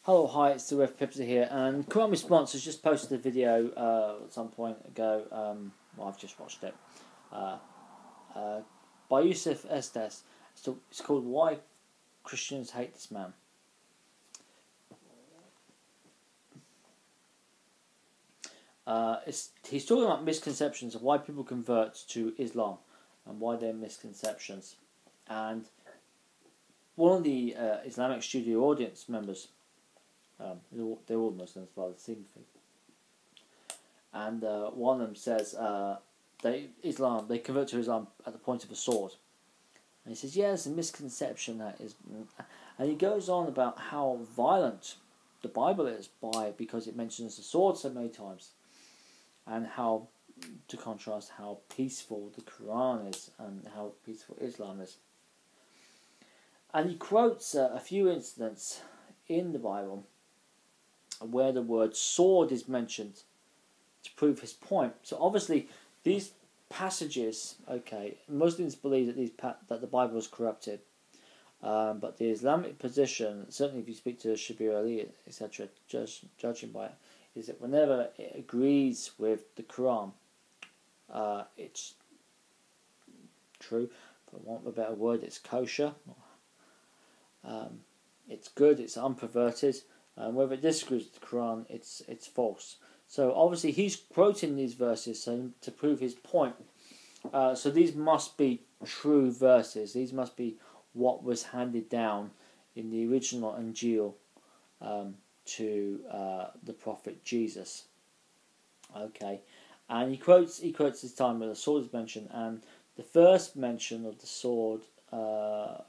Hello, hi, it's the Rev Pipster here, and Quran Response has just posted a video at some point ago, well, I've just watched it, by Yusuf Estes. It's called Why Christians Hate This Man. He's talking about misconceptions of why people convert to Islam and why they're misconceptions. And one of the Islamic studio audience members, they're all Muslims by the seem thing, and one of them says they convert to Islam at the point of a sword, and he says, yeah, there's a misconception that is, and he goes on about how violent the Bible is because it mentions the sword so many times, and how, to contrast, how peaceful the Quran is and how peaceful Islam is. And he quotes a few incidents in the Bible where the word sword is mentioned to prove his point. So obviously these passages, okay, Muslims believe that the Bible is corrupted, but the Islamic position, certainly if you speak to Shabir Ali, etc., judging by it, is that whenever it agrees with the Quran, it's true. For want of a better word, it's kosher. It's good. It's unperverted. Whether it disagrees with the Quran, it's false. So obviously he's quoting these verses to prove his point. So these must be true verses. These must be what was handed down in the original Injil to the prophet Jesus. Okay, and he quotes this time where the sword is mentioned, and the first mention of the sword,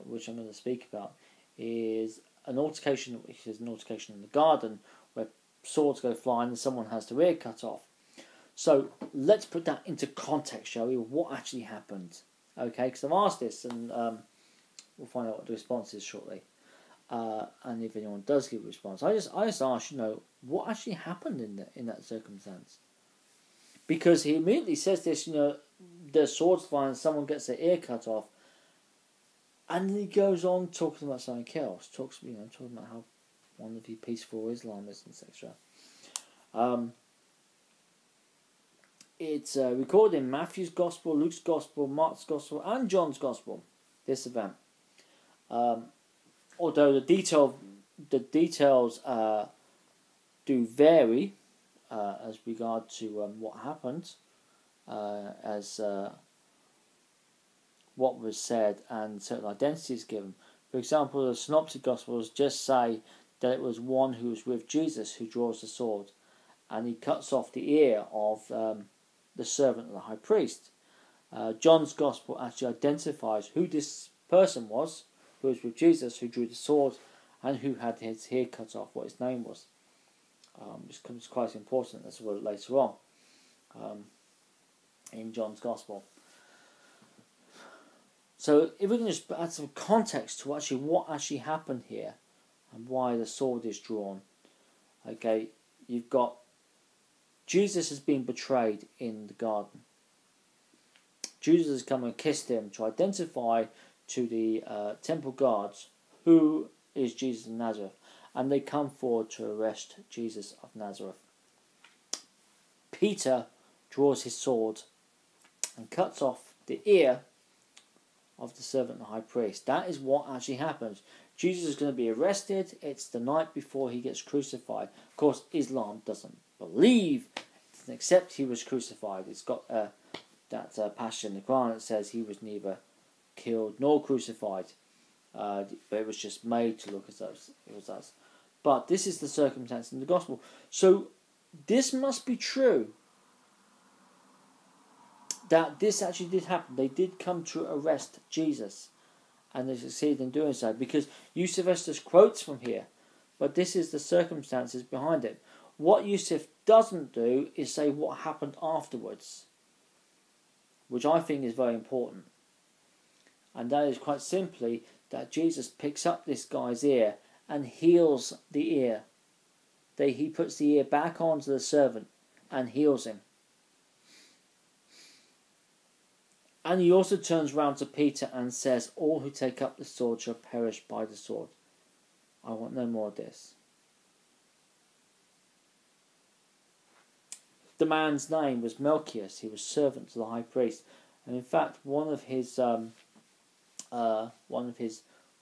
which I'm going to speak about, is an altercation, which is an altercation in the garden where swords go flying and someone has their ear cut off. So let's put that into context, shall we? What actually happened? Okay, because I've asked this, and we'll find out what the response is shortly. And if anyone does give a response, I just ask, what actually happened in that circumstance? Because he immediately says this, the swords fly and someone gets their ear cut off. And then he goes on talking about something else. Talking about how wonderfully peaceful Islam is, etc. It's recorded in Matthew's Gospel, Luke's Gospel, Mark's Gospel, and John's Gospel. This event, although the details do vary as regard to what happened, as what was said and certain identities given. For example, the Synoptic Gospels just say that it was one who was with Jesus who draws the sword, and he cuts off the ear of the servant of the high priest. John's Gospel actually identifies who this person was, who was with Jesus, who drew the sword, and who had his hair cut off, what his name was. Which becomes quite important as well later on in John's Gospel. So if we can just add some context to what actually happened here and why the sword is drawn. Okay, you've got Jesus has been betrayed in the garden. Jesus has come and kissed him to identify to the temple guards who is Jesus of Nazareth, and they come forward to arrest Jesus of Nazareth. Peter draws his sword and cuts off the ear of the servant of the high priest. That is what actually happens. Jesus is going to be arrested. It's the night before he gets crucified. Of course, Islam doesn't accept he was crucified. It's got that passage in the Quran that says he was neither killed nor crucified, but it was just made to look as though it was us. But this is the circumstance in the gospel. So this must be true, that this actually did happen. They did come to arrest Jesus, and they succeeded in doing so, because Yusuf Estes quotes from here, but this is the circumstances behind it. What Yusuf doesn't do is say what happened afterwards, which I think is very important, and that is quite simply that Jesus picks up this guy's ear and heals the ear. He puts the ear back onto the servant and heals him. And he also turns round to Peter and says, all who take up the sword shall perish by the sword. I want no more of this. The man's name was Melchias. He was servant to the high priest, and in fact, one of his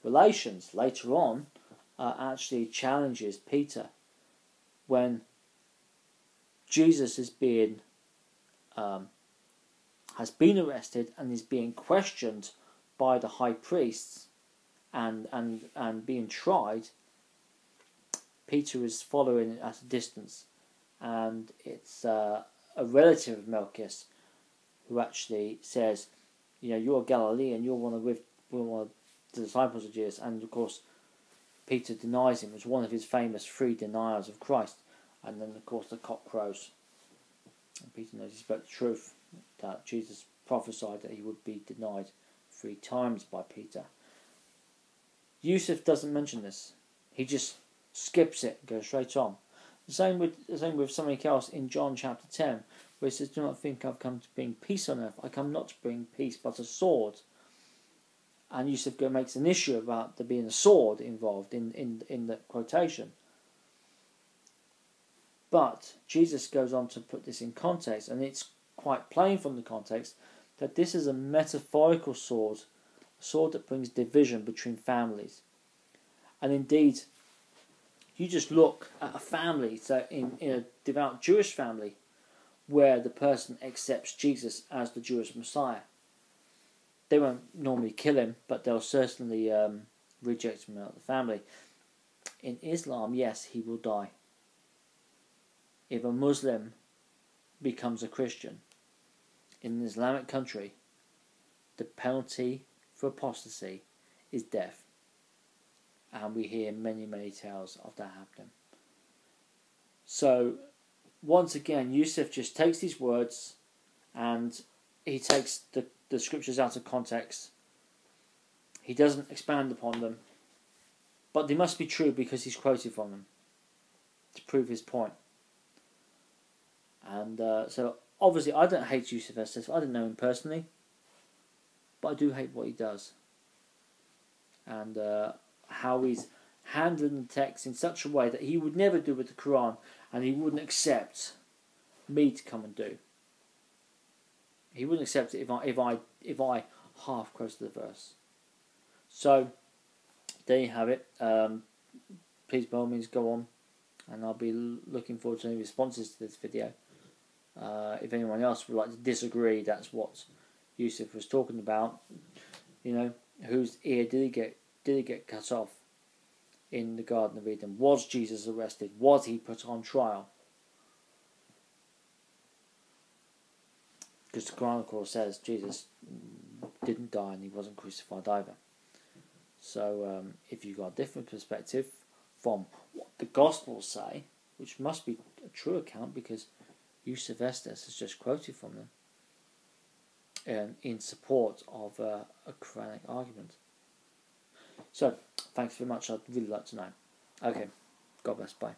relations later on actually challenges Peter when Jesus is being has been arrested and is being questioned by the high priests and being tried. Peter is following at a distance, and it's a relative of Melchias who actually says, you're a Galilean, you're one of the disciples of Jesus. And of course, Peter denies him. It's one of his famous 3 denials of Christ. And then, of course, the cock crows. And Peter knows he spoke the truth, that Jesus prophesied that he would be denied 3 times by Peter. Yusuf doesn't mention this. He just skips it and goes straight on. The same with something else in John chapter 10, where it says, "Do not think I've come to bring peace on earth. I come not to bring peace, but a sword." And Yusuf makes an issue about there being a sword involved in the quotation. But Jesus goes on to put this in context, and it's quite plain from the context that this is a metaphorical sword, a sword that brings division between families. And indeed, you just look at a family, so in a devout Jewish family, where the person accepts Jesus as the Jewish Messiah. They won't normally kill him, but they'll certainly reject him out of the family. In Islam, yes, he will die. If a Muslim becomes a Christian in an Islamic country, the penalty for apostasy is death. And we hear many, many tales of that happening. So, once again, Yusuf just takes these words and he takes the scriptures out of context. He doesn't expand upon them. But they must be true because he's quoted from them to prove his point. And so, obviously, I don't hate Yusuf Estes. I don't know him personally. But I do hate what he does. And how he's handling the text in such a way that he would never do with the Quran, and he wouldn't accept me to come and do. He wouldn't accept it if I half quoted the verse. So there you have it. Please by all means go on, and I'll be looking forward to any responses to this video. If anyone else would like to disagree, that's what Yusuf was talking about. Whose ear did he get cut off in the Garden of Eden? Was Jesus arrested? Was he put on trial? Because the Quran, of course, says Jesus didn't die and he wasn't crucified either. So if you've got a different perspective from what the Gospels say, which must be a true account because Yusuf Estes has just quoted from them in support of a Quranic argument. So, thanks very much. I'd really like to know. Okay, God bless. Bye.